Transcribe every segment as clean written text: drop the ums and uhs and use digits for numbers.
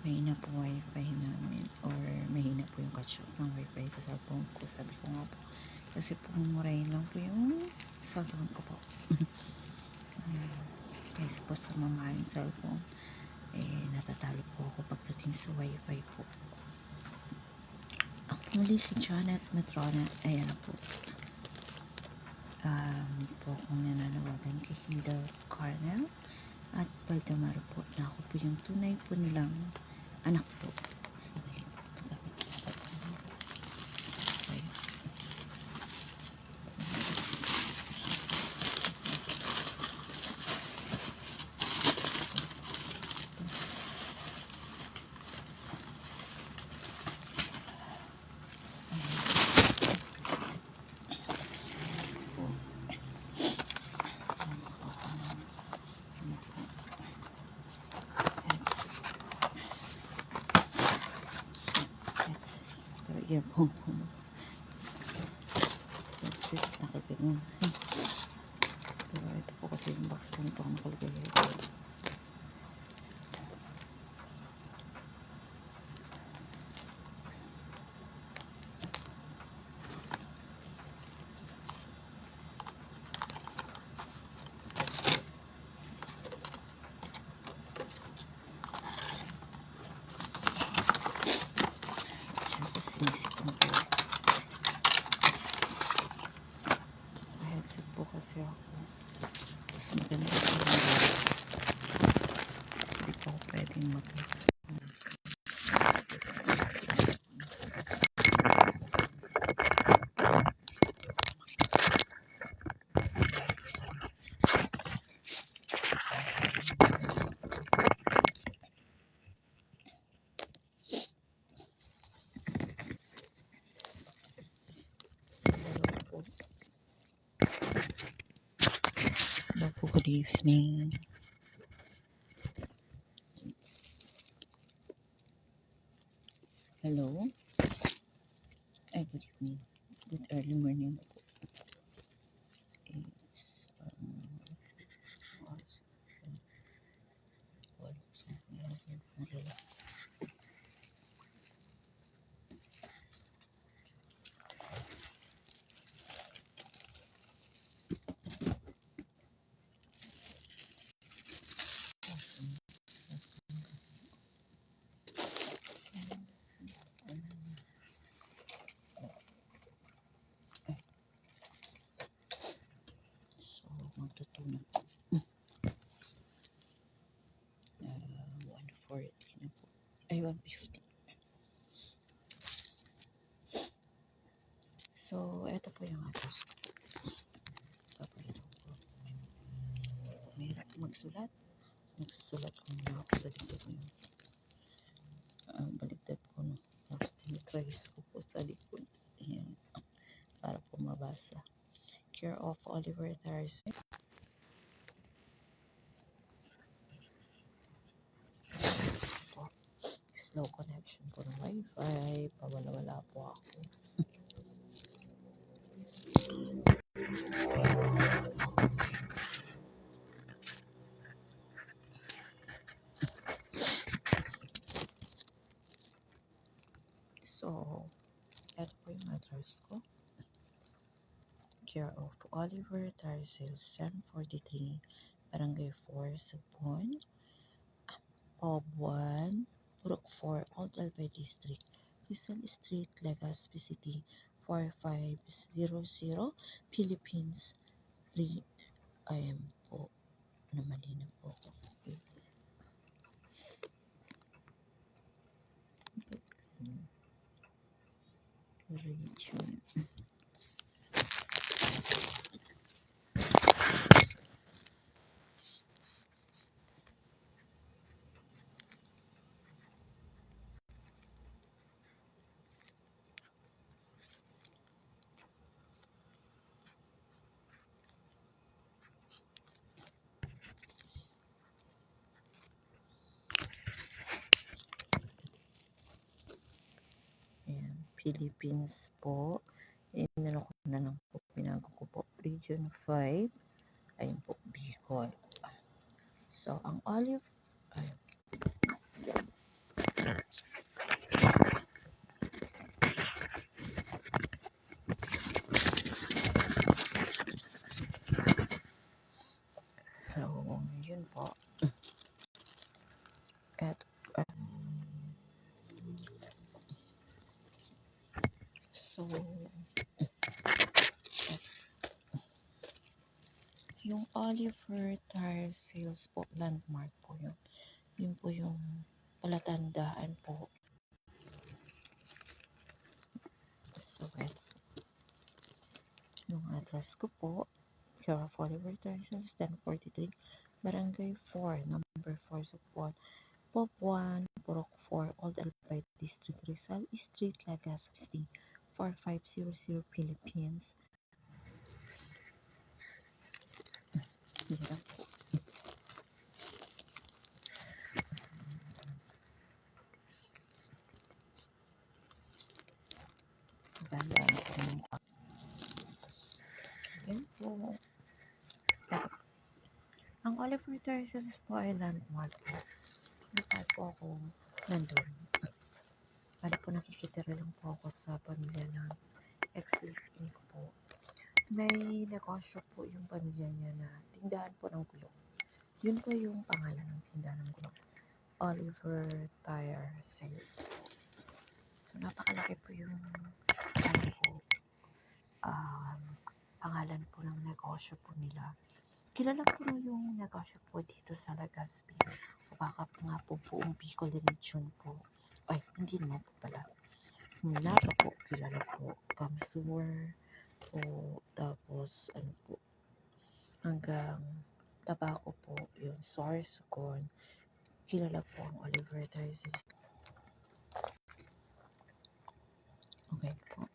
mahina po wifi namin or mahina po yung catch up ng wifi sa cellphone ko. Sabi ko nga po, kasi po murahin lang po yung cellphone ko po. Kasi po sa mamahing cellphone, natatalo po ako pagdating sa wifi po. Ako muli si Janet Matrona. Ayan po. Po akong nananawagan kay Hilda Carnel at Baldamaro po na ako po yung tunay po nilang anak po. Sandali. Okay. Earphone po. That's it. Nakaganoon. Pero ito po kasi yung box po nito ang nakalagay dito. Siyempre sinisipon po. Headset po kasi ako. Mas maganda po yung box. Hindi po ako pwedeng mag-box. Hello po, good evening. Hello. Ay, good evening. Good early morning po. It's what's so magtutunan. 140 na po. Ay, 150. So, ito po yung address ko. Papalito ko. Mahirap magsulat. Nagsusulat ko na ako sa dito ko yung baligtad ko no. Tapos tinitrace ko po sa likod. Ayan. Para po mabasa. Care of Oliver Thursday. Slow connection po ng wifi. Pawala-wala po ako. So, ito po yung address ko. Care of Oliver Tarsel, 743, Barangay 4, Sabon, Pob 1, Purok 4, Old Albay District, Rizal Street, Legazpi City, 4500, Philippines. Ayan po, namali na po ako. Region. Ayan, Philippines po. Inano ko na lang po, pinago ko po. Region 5. Ayun po, Bicol. So, ang olive, ayun. Oliver Tire Sales po, landmark po yun. Yun po yung palatandaan po. So, eto. Yung address ko po, Pure of Oliver Tire Sales, 1043, Barangay 4, number 4 sa Puan. Pop 1, Purok 4, Old Albay District, Rizal Street, Legazpi City, 4500 Philippines. Hirap po. Gandaan po ng yan po. Ang Oliver Terraces po ay landmark po. Masal po ako nandun. Bali po nakikitira lang po ako sa pamilya ng ex-living ko po. May negosyo po yung pamilya niya na tindahan po ng gulong. Yun po yung pangalan ng tindahan ng gulong. Oliver Tire Sales po. So, napakalaki po yung pangalan po ng negosyo po nila. Kilala po yung negosyo po dito sa Legazpi. O baka po nga po buong Bicol region po. Ay, hindi naman po pala. Naga po, kilala po. Kamsur po, tapos ano po, hanggang Tabaco po, yung Source Corn. Kilala po ang Oliver Tarsis. Okay po.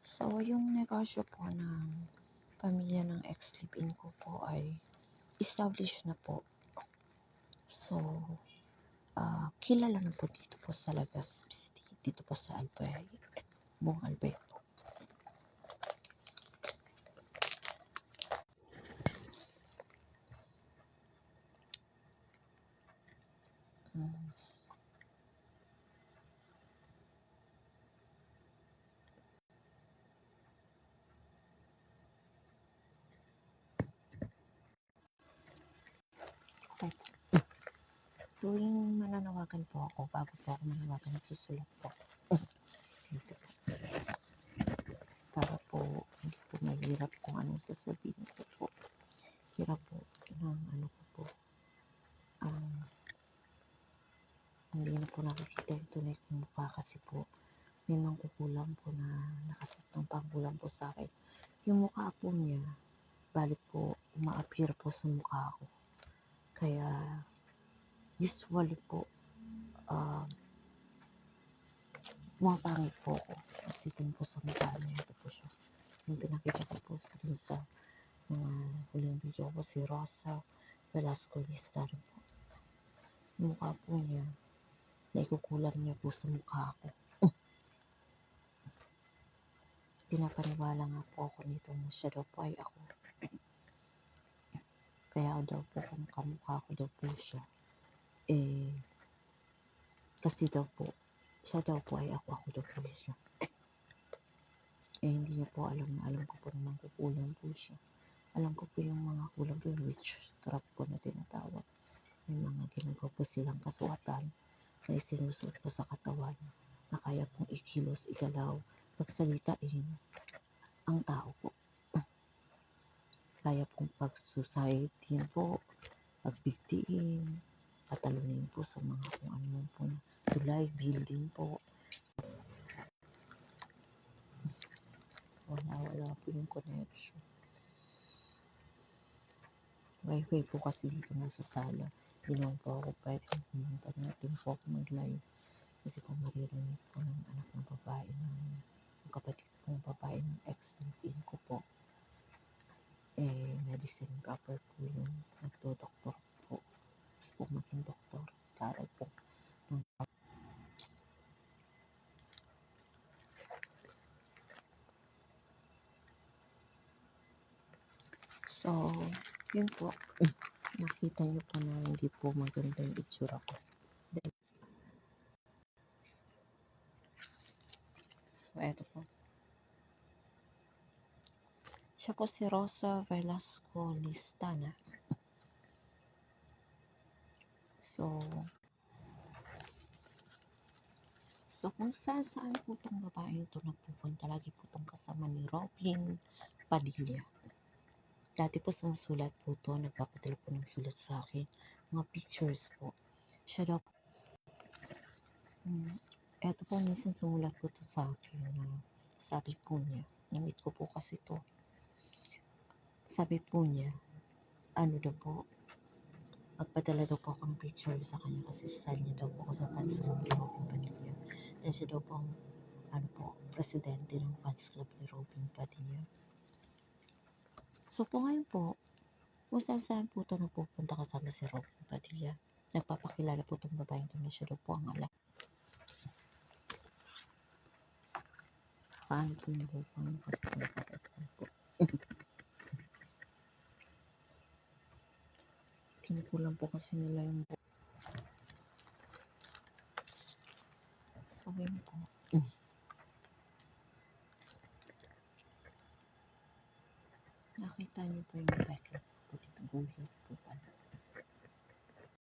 So, yung negosyo po ng pamilya ng ex-live-in ko po ay established na po. So, kilala na po dito po sa Legazpi City, dito po sa Albay, buong Albay po. Okay po. Tuwing mananawagan po ako, bago po ako manawagan, nagsusulat po. Dito po. Para po, hindi po mahirap kung anong sasabihin ko po. Hirap po ng ano ko po. Hindi na po nakikita yung tunay kong mukha kasi po may mangkukulam po na nakasuot ng pangkulam po sa akin. Yung mukha po niya, balik po, uma-appear po sa mukha ko. Kaya, usually po, pumapangit po ako. Kasi dun po sa mukha niya, ito po siya. Yung pinakita ko po dun sa mga huling video ko, si Rosa Velasco Lista rin po. Yung mukha po niya, naikukulam niya po sa mukha ko. Pinapaniwala nga po ako nito na siya daw po ay ako. Kaya daw po kung kamukha ko daw po siya. Kasi daw po, siya daw po ay ako daw po siya. Hindi niya po alam na alam ko po naman kukulang po siya. Alam ko po yung mga kulang po, witchcraft po na tinatawag. May mga ginagawa po silang kasuotan na isinusuot po sa katawan na kaya pong ikilos, igalaw, pagsalitain ang tao po. Kaya pong pag-suicide din po, pagbigtiin, patalunin po sa mga kung ano po na tulay, building po. Wala po yung connection. Wi-Fi po kasi dito nasa sala. Hindi naman po ako pwede pumunta natin po ako mag-live. Kasi kung maririnig po ng anak ng babae ng kapatid pong babae ng ex-in ko po, medicine proper po yun. Nagdo-doktor po. Gusto po maging doktor. Karal po. So, yun po. Nakita niyo po na hindi po maganda yung itsura ko. So, eto po. Siya po si Rosa Velasco Listana. So kung saan po itong babae ito nagpupunta, lagi po itong kasama ni Robin Padilla. Dati po sumusulat po 'to, nagpapadala po ng sulat sa akin, mga pictures po. Siya daw eto po minsan sumulat po 'to sa akin na sabi po niya, na-meet ko po kasi 'to. Sabi po niya, ano daw po, magpadala daw po ako ng picture sa kanya kasi sasali niya daw po ako sa fans club ni Robin Padilla. Dahil siya daw po ang presidente ng fans club ni Robin Padilla. So po ngayon po, kung saan po ito napupunta kasama si Robin Padilla, nagpapakilala po itong babaeng ito na siya daw po ang paano po yung buhok niya kasi pinapakita po. Kinukulang po kasi nila yung buhok. So yun po. Nakita niyo po yung background po dito. Guhit po pala.